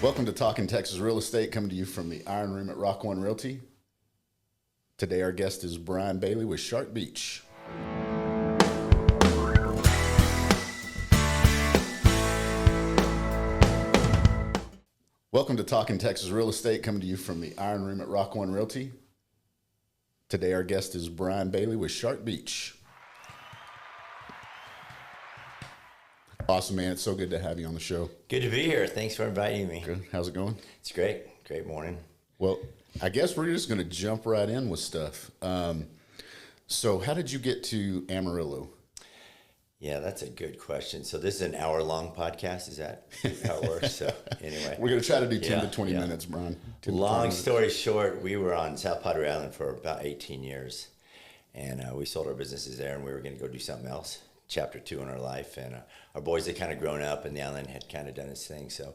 Welcome to Talkin Texas Real Estate, coming to you from the Iron Room at Rock One Realty. Today our guest is Brian Bailey with Shark Beach. Welcome to Talkin Texas Real Estate, coming to you from the Iron Room at Rock One Realty. Today our guest is Brian Bailey with Shark Beach. Awesome, man. It's so good to have you on the show. Good to be here. Thanks for inviting me. Good. How's it going? It's great. Great morning. Well, I guess we're just going to jump right in with stuff. So how did you get to Amarillo? Yeah, that's a good question. So this is an hour-long podcast. Is that how it works? So anyway. We're going to try to do 10 to 20 minutes, Brian. Long story short, we were on South Padre Island for about 18 years. And we sold our businesses there, and we were going to go do something else. Chapter 2 in our life, and our boys had kind of grown up, and the island had kind of done its thing. So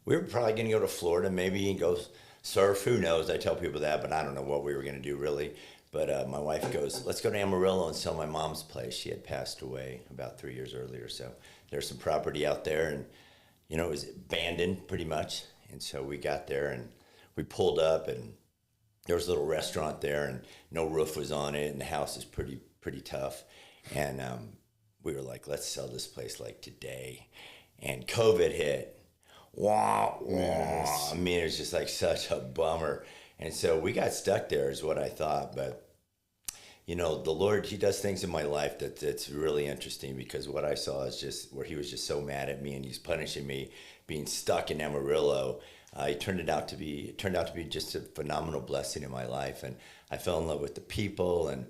we were probably going to go to Florida, maybe, and go surf. Who knows? I tell people that, but I don't know what we were going to do really. But my wife goes, "Let's go to Amarillo and sell my mom's place." She had passed away about 3 years earlier, so there's some property out there, and it was abandoned pretty much. And so we got there, and we pulled up, and there was a little restaurant there, and no roof was on it, and the house is pretty tough. And we were like, let's sell this place like today. And COVID hit. Wah, wah. Yes. I mean, it was just like such a bummer. And so we got stuck there is what I thought. But, the Lord, he does things in my life that's really interesting, because what I saw is just where he was just so mad at me and he's punishing me being stuck in Amarillo. It turned out to be just a phenomenal blessing in my life. And I fell in love with the people, and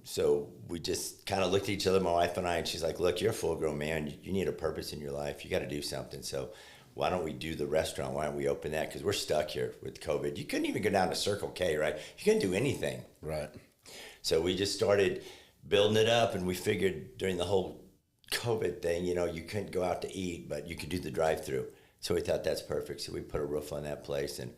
so we just kind of looked at each other, my wife and I, and she's like, "Look, you're a full-grown man. You need a purpose in your life. You got to do something. So why don't we do the restaurant? Why don't we open that? Because we're stuck here with COVID. You couldn't even go down to Circle K, right? You couldn't do anything. Right. So we just started building it up, and we figured during the whole COVID thing, you couldn't go out to eat, but you could do the drive-through. So we thought that's perfect. So we put a roof on that place and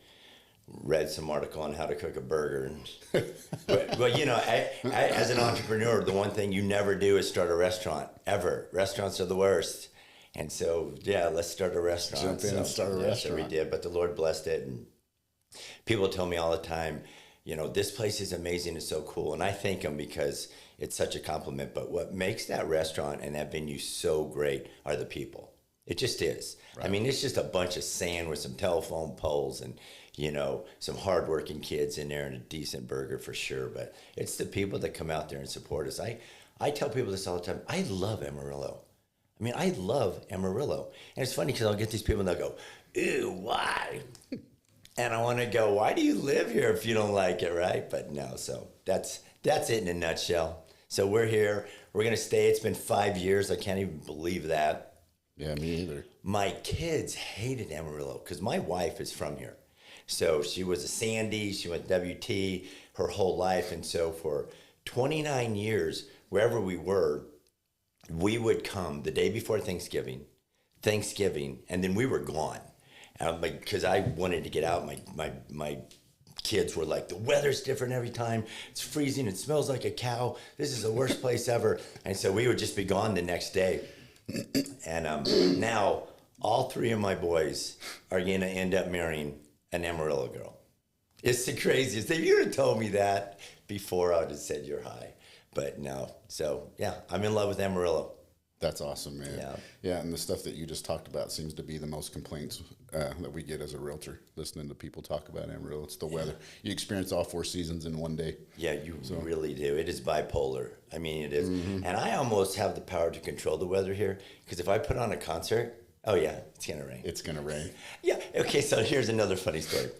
read some article on how to cook a burger. But I, as an entrepreneur, the one thing you never do is start a restaurant, ever. Restaurants are the worst. And so, let's start a restaurant. Jump in and start a restaurant. So we did, but the Lord blessed it. And people tell me all the time, this place is amazing, it's so cool. And I thank them because it's such a compliment. But what makes that restaurant and that venue so great are the people. It just is. Right. I mean, it's just a bunch of sand with some telephone poles and some hardworking kids in there and a decent burger for sure. But it's the people that come out there and support us. I tell people this all the time. I love Amarillo. I mean, I love Amarillo. And it's funny because I'll get these people and they'll go, "Ew, why?" And I want to go, "Why do you live here if you don't like it?" Right? But no, so that's it in a nutshell. So we're here. We're going to stay. It's been 5 years. I can't even believe that. Yeah, me either. My kids hated Amarillo because my wife is from here. So she was a Sandy, she went WT her whole life. And so for 29 years, wherever we were, we would come the day before Thanksgiving, and then we were gone. Because I wanted to get out. My kids were like, "The weather's different every time. It's freezing. It smells like a cow. This is the worst place ever." And so we would just be gone the next day. And now all 3 of my boys are going to end up marrying an Amarillo girl. It's the craziest. If you would have told me that before, I would have said you're high. But no. So, I'm in love with Amarillo. That's awesome, man. Yeah, and the stuff that you just talked about seems to be the most complaints that we get as a realtor, listening to people talk about Amarillo. It's the weather. You experience all 4 seasons in one day. Yeah, you really do. It is bipolar. I mean, it is. Mm-hmm. And I almost have the power to control the weather here, because if I put on a concert, it's going to rain. It's going to rain. Yeah. Okay, so here's another funny story.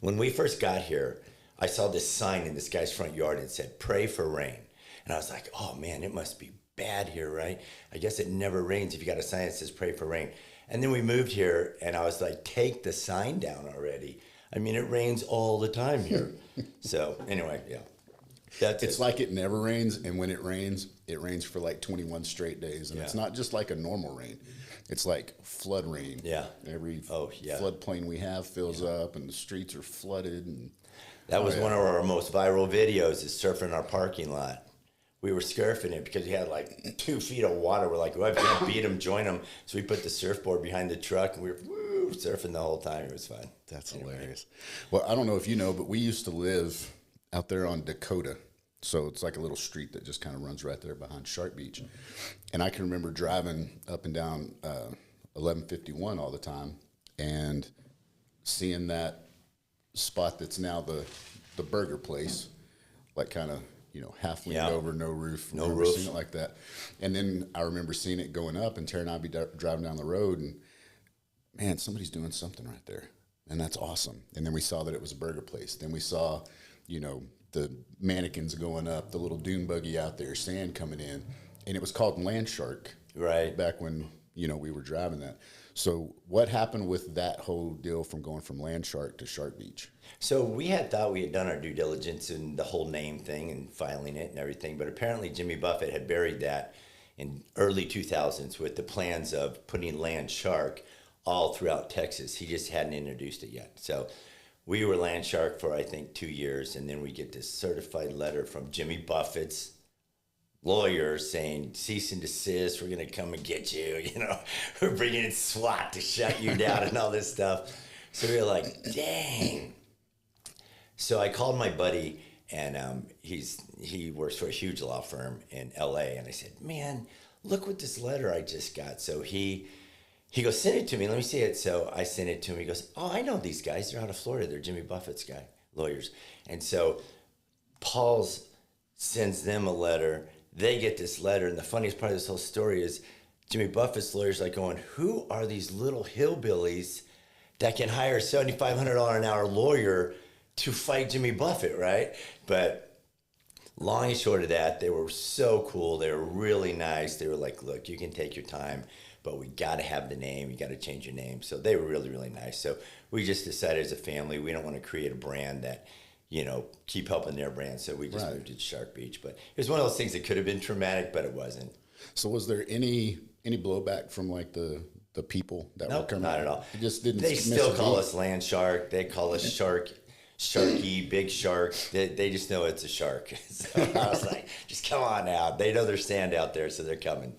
When we first got here, I saw this sign in this guy's front yard and it said, "Pray for rain." And I was like, oh, man, it must be bad here, right? I guess it never rains if you got a sign that says "Pray for rain." And then we moved here, and I was like, take the sign down already. I mean, it rains all the time here. So anyway, it's like it never rains, and when it rains for like 21 straight days. And it's not just like a normal rain. It's like flood rain. Yeah. Every floodplain we have fills up, and the streets are flooded. And That was one of our most viral videos, is surfing our parking lot. We were surfing it because we had like 2 feet of water. We're like, well, if you can't beat them, join them. So we put the surfboard behind the truck, and we were surfing the whole time. It was fun. That's hilarious. Well, I don't know if you know, but we used to live out there on Dakota. So it's like a little street that just kind of runs right there behind Shark Beach. And I can remember driving up and down 1151 all the time and seeing that spot that's now the burger place, like kind of, half leaned over, no roof. No roof. Seeing it like that. And then I remember seeing it going up, and Tara and I'd be driving down the road, and man, somebody's doing something right there. And that's awesome. And then we saw that it was a burger place. Then we saw, the mannequins going up, the little dune buggy out there, sand coming in. And it was called Land Shark. Right. Back when, we were driving that. So what happened with that whole deal from going from Land Shark to Shark Beach? So we had thought we had done our due diligence and the whole name thing and filing it and everything, but apparently Jimmy Buffett had buried that in early 2000s with the plans of putting Land Shark all throughout Texas. He just hadn't introduced it yet. So we were Land Shark for, I think, 2 years, and then we get this certified letter from Jimmy Buffett's lawyer saying, cease and desist, we're going to come and get you, we're bringing in SWAT to shut you down and all this stuff. So we were like, dang. So I called my buddy, and he works for a huge law firm in LA, and I said, man, look what this letter I just got. So he goes, send it to me, let me see it. So I sent it to him. He goes, oh, I know these guys, they're out of Florida, they're Jimmy Buffett's lawyers. And so Paul sends them a letter. They get this letter, and the funniest part of this whole story is Jimmy Buffett's lawyer's like going, who are these little hillbillies that can hire a $7,500 an hour lawyer to fight Jimmy Buffett, right? But long and short of that, they were so cool. They were really nice. They were like, look, you can take your time, but we got to have the name. You got to change your name. So they were really, really nice. So we just decided as a family, we don't want to create a brand that, keep helping their brand. So we just moved to Shark Beach. But it was one of those things that could have been traumatic, but it wasn't. So was there any blowback from like the people that were coming? Not at all. It just didn't. They still call us Land Shark. They call us Sharky, Big Shark. They just know it's a shark. So I was like, just come on out. They know there's sand out there, so they're coming.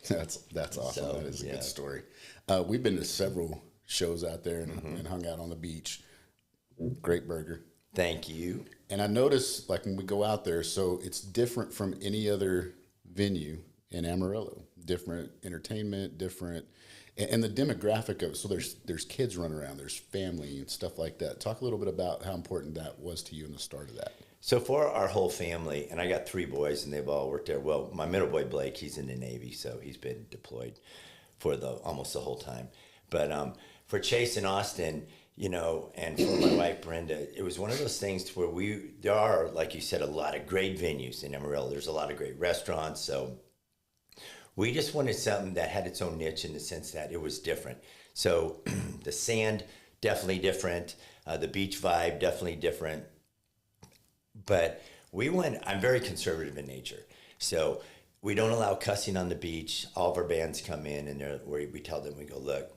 That's awesome. So, that is a good story. We've been to several shows out there and hung out on the beach. Great burger. Thank you. And I noticed, like, when we go out there, so it's different from any other venue in Amarillo. Different entertainment, different, and the demographic of it. So there's kids running around, there's family and stuff like that. Talk a little bit about how important that was to you in the start of that. So for our whole family, and I got 3 boys, and they've all worked there. Well, my middle boy Blake, he's in the Navy, so he's been deployed for almost the whole time. But for Chase and Austin, and for my wife Brenda, it was one of those things to where there are, like you said, a lot of great venues in Amarillo. There's a lot of great restaurants, so we just wanted something that had its own niche in the sense that it was different. So the sand, definitely different. The beach vibe, definitely different. But I'm very conservative in nature. So we don't allow cussing on the beach. All of our bands come in, and we tell them, we go, look,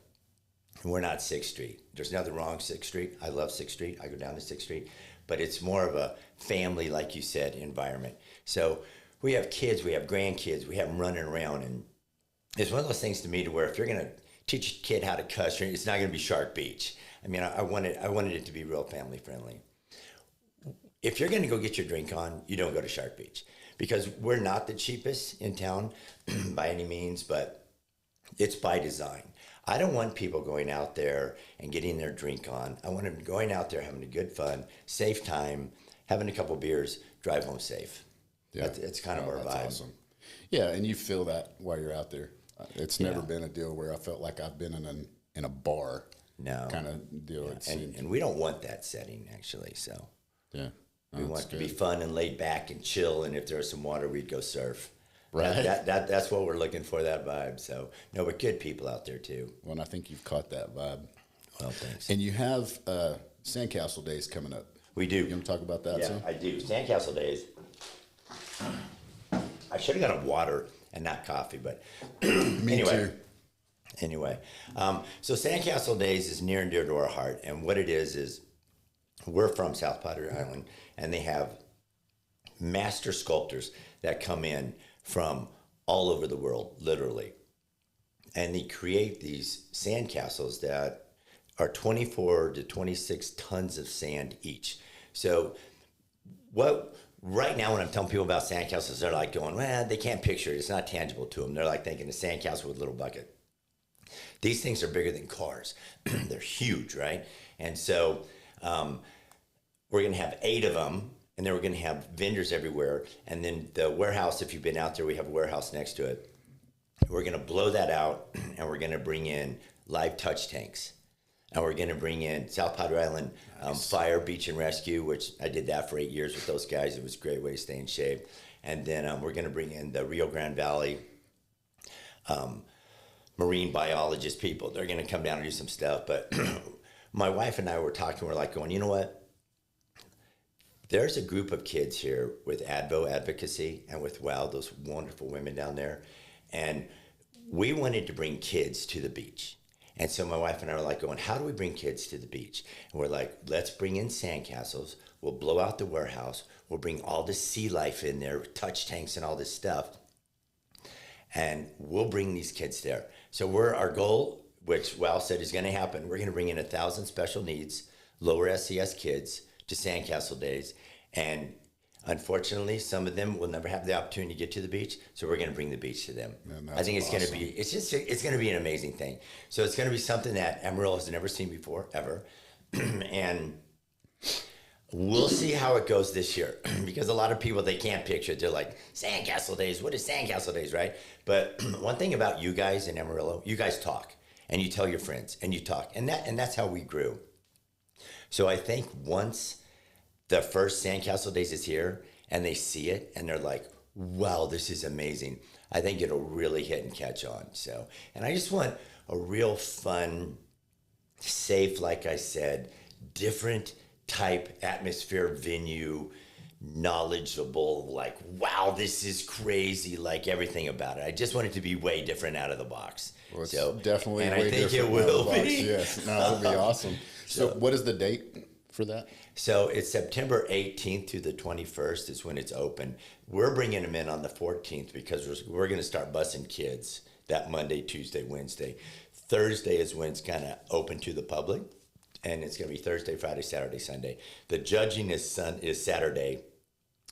we're not 6th Street. There's nothing wrong with 6th Street. I love 6th Street. I go down to 6th Street. But it's more of a family, like you said, environment. So we have kids, we have grandkids, we have them running around. And it's one of those things to me to where if you're going to teach a kid how to cuss, it's not going to be Shark Beach. I mean, I wanted it to be real family friendly. If you're going to go get your drink on, you don't go to Shark Beach. Because we're not the cheapest in town by any means, but it's by design. I don't want people going out there and getting their drink on. I want them going out there, having a good fun, safe time, having a couple beers, drive home safe. Yeah, it's kind of our vibe. Awesome. Yeah, and you feel that while you're out there. It's never been a deal where I felt like I've been in a bar. No. Kind of deal. Yeah. And we don't want that setting, actually. So yeah, we want it to be fun and laid back and chill. And if there's some water, we'd go surf. Right. That's what we're looking for, that vibe. So, no, but good people out there, too. Well, and I think you've caught that vibe. Well, thanks. And you have Sandcastle Days coming up. We do. You want to talk about that, Yeah, I do. Sandcastle Days. I should have got a water and not coffee, but anyway. Anyway, so Sandcastle Days is near and dear to our heart. And what it is we're from South Padre Island, and they have master sculptors that come in from all over the world, literally. And they create these sandcastles that are 24 to 26 tons of sand each. So what right now when I'm telling people about sandcastles, they're like going, well, they can't picture it. It's not tangible to them. They're like thinking a sandcastle with a little bucket. These things are bigger than cars. They're huge, right? And so we're going to have 8 of them, and then we're going to have vendors everywhere. And then the warehouse, if you've been out there, we have a warehouse next to it. We're going to blow that out, and we're going to bring in live touch tanks. And we're going to bring in South Padre Island Fire, Beach, and Rescue, which I did that for 8 years with those guys. It was a great way to stay in shape. And then we're going to bring in the Rio Grande Valley marine biologist people. They're going to come down and do some stuff. But my wife and I were talking. We're like going, you know what? There's a group of kids here with ADVO advocacy and with WOW, those wonderful women down there. And we wanted to bring kids to the beach. And so my wife and I were like going, how do we bring kids to the beach? And we're like, let's bring in sandcastles. We'll blow out the warehouse. We'll bring all the sea life in there, touch tanks and all this stuff. And we'll bring these kids there. So our goal, which WOW said is going to happen, we're going to bring in 1,000 special needs, lower SES kids to Sandcastle Days. And unfortunately, some of them will never have the opportunity to get to the beach, so we're going to bring the beach to them. Man, I think it's awesome. It's going to be an amazing thing. So it's going to be something that Amarillo has never seen before, ever. And we'll see how it goes this year, because a lot of people, they can't picture it. They're like, Sandcastle Days, what is Sandcastle Days, right? But one thing about you guys in Amarillo, you guys talk, and you tell your friends, and you talk, and that's how we grew. So I think once the first Sandcastle Days is here and they see it and they're like, wow, this is amazing, I think it'll really hit and catch on. So, and I just want a real fun, safe, like I said, different type atmosphere venue, knowledgeable, like, wow, this is crazy, like everything about it. I just want it to be way different out of the box. Well, it's so definitely and way I think different it will out of the box. be. Yes, no, it'll be awesome. So what is the date for that? So it's September 18th to the 21st is when it's open. We're bringing them in on the 14th because we're going to start busing kids that Monday, Tuesday, Wednesday. Thursday is when it's kind of open to the public, and it's going to be Thursday, Friday, Saturday, Sunday. The judging is Saturday.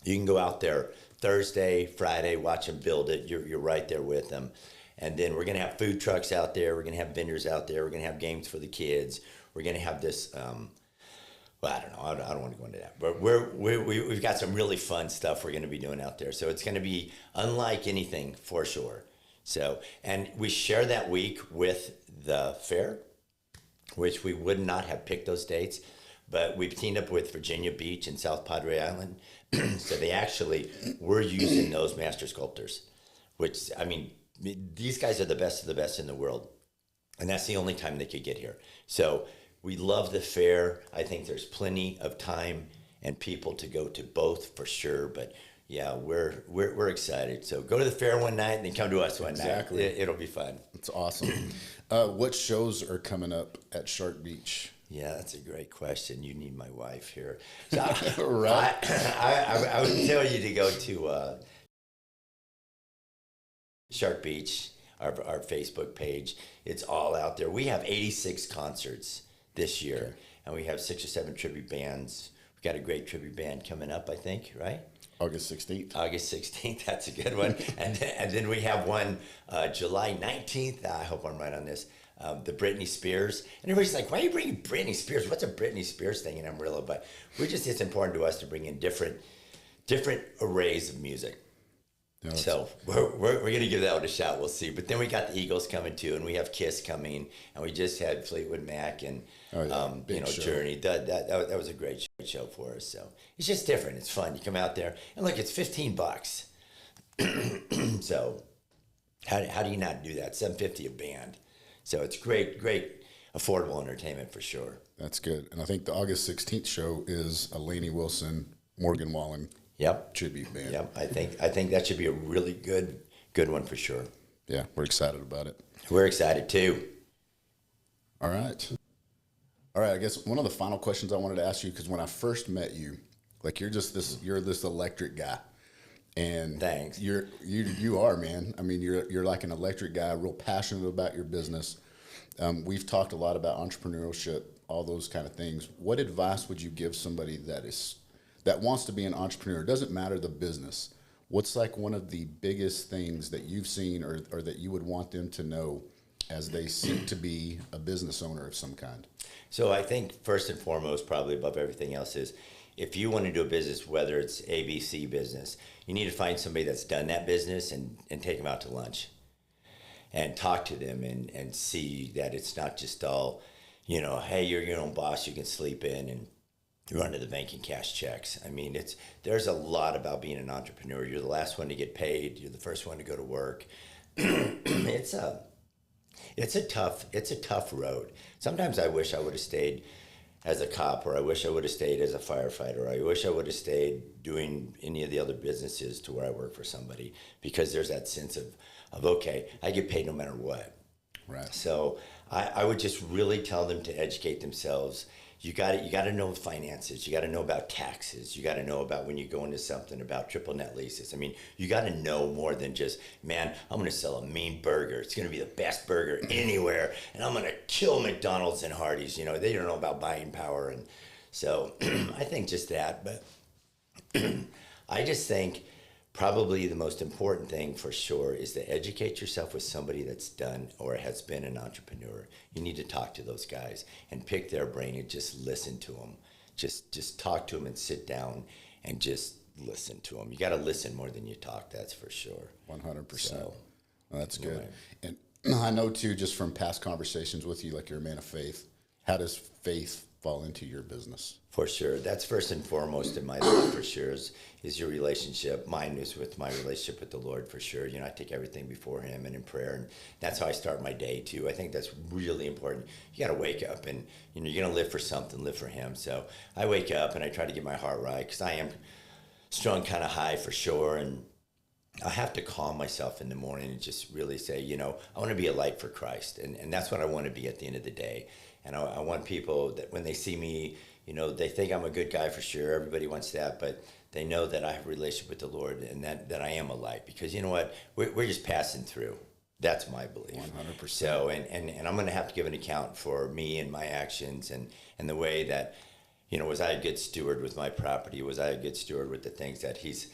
You can go out there Thursday, Friday, watch them build it. You're right there with them. And then we're going to have food trucks out there. We're going to have vendors out there. We're going to have games for the kids. We're going to have this, well, I don't know. I don't want to go into that. But we've got some really fun stuff we're going to be doing out there. So it's going to be unlike anything for sure. So, and we share that week with the fair, which we would not have picked those dates. But we've teamed up with Virginia Beach and South Padre Island. So they actually were using those master sculptors, which, I mean, these guys are the best of the best in the world. And that's the only time they could get here. So we love the fair. I think there's plenty of time and people to go to both for sure. But yeah, we're excited. So go to the fair one night and then come to us one night. It'll be fun. It's awesome. What shows are coming up at Shark Beach? Yeah, that's a great question. You need my wife here. So right. I would tell you to go to Shark Beach, our Facebook page. It's all out there. We have 86 concerts this year, okay. And we have 6 or 7 tribute bands. We've got a great tribute band coming up, I think, right? August 16th. August 16th, that's a good one. and then we have one July 19th. I hope I'm right on this. The Britney Spears. And everybody's like, why are you bringing Britney Spears? What's a Britney Spears thing in Amarillo? But it's important to us to bring in different arrays of music. No, so we're going to give that one a shot. We'll see. But then we got the Eagles coming too, and we have Kiss coming, and we just had Fleetwood Mac and Journey. That was a great show for us. So it's just different. It's fun. You come out there and look, it's $15. So how do you not do that? $7.50 a band. So it's great affordable entertainment for sure. That's good. And I think the August 16th show is a Lainey Wilson, Morgan Wallen. Yep. Tribute band. Yep. I think that should be a really good one for sure. Yeah, we're excited about it. We're excited too. All right. All right, I guess one of the final questions I wanted to ask you, because when I first met you, like you're this electric guy. And Thanks. You are, man. I mean, you're like an electric guy, real passionate about your business. We've talked a lot about entrepreneurship, all those kind of things. What advice would you give somebody that wants to be an entrepreneur? It doesn't matter the business. What's like one of the biggest things that you've seen or that you would want them to know as they seek to be a business owner of some kind? So I think first and foremost, probably above everything else, is if you want to do a business, whether it's ABC business, you need to find somebody that's done that business and take them out to lunch and talk to them and see that it's not just all, hey, you're your own boss, you can sleep in and run to the bank and cash checks. I mean, there's a lot about being an entrepreneur. You're the last one to get paid. You're the first one to go to work. It's a tough road. Sometimes I wish I would have stayed as a cop, or I wish I would have stayed as a firefighter, or I wish I would have stayed doing any of the other businesses to where I work for somebody, because there's that sense of okay, I get paid no matter what. Right. So I would just really tell them to educate themselves. You got to know finances. You got to know about taxes. You got to know about when you go into something about triple net leases. I mean, you got to know more than just, man, I'm going to sell a mean burger. It's going to be the best burger anywhere, and I'm going to kill McDonald's and Hardee's. They don't know about buying power, and so I think just that. But I just think probably the most important thing for sure is to educate yourself with somebody that's done or has been an entrepreneur. You need to talk to those guys and pick their brain and just listen to them. Just talk to them and sit down and just listen to them. You got to listen more than you talk, that's for sure. 100%. So, well, that's good. Right. And I know too, just from past conversations with you, like you're a man of faith. How does faith fall into your business? For sure. That's first and foremost in my life, for sure, is your relationship. Mine is with my relationship with the Lord, for sure. I take everything before him and in prayer, and that's how I start my day too. I think that's really important. You got to wake up and, you're going to live for something, live for him. So I wake up and I try to get my heart right, because I am strung kind of high for sure, and I have to calm myself in the morning and just really say, I want to be a light for Christ, and that's what I want to be at the end of the day. And I want people that when they see me, they think I'm a good guy for sure. Everybody wants that, but they know that I have a relationship with the Lord, and that I am a light, because you know what? We're just passing through. That's my belief. 100%. So, and I'm going to have to give an account for me and my actions and the way that, was I a good steward with my property? Was I a good steward with the things that he's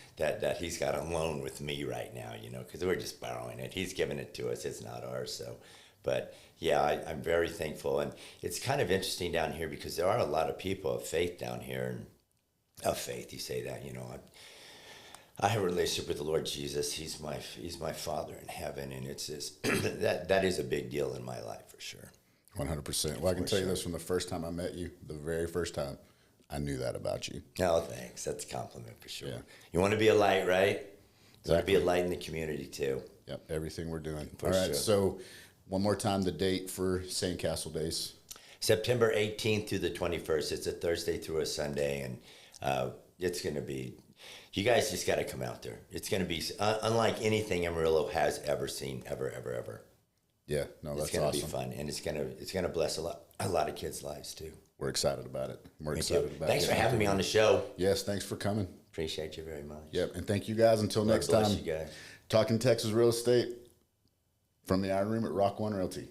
got on loan with me right now? Because we're just borrowing it. He's giving it to us. It's not ours. So, but yeah, I'm very thankful, and it's kind of interesting down here because there are a lot of people of faith down here, and of faith. You say that, I have a relationship with the Lord Jesus. He's my Father in heaven, and it's this that is a big deal in my life for sure. 100%. Well, I can tell you this, from the first time I met you, the very first time, I knew that about you. Oh, thanks. That's a compliment for sure. Yeah. You want to be a light, right? Exactly. You want to be a light in the community too. Yep, everything we're doing. For All right, sure. so one more time, the date for Sandcastle Days. September 18th through the 21st. It's a Thursday through a Sunday, and it's going to be, you guys just got to come out there. It's going to be unlike anything Amarillo has ever seen, ever. Yeah, no, that's It's going to awesome. be fun, and it's going to bless a lot of kids' lives too. We're excited about it. We're Me excited too. about it. Thanks for having me on the show. Yes, thanks for coming. Appreciate you very much. Yep, and thank you guys. Until Lord next bless time, you guys. Talking Texas Real Estate from the Iron Room at Rock One Realty.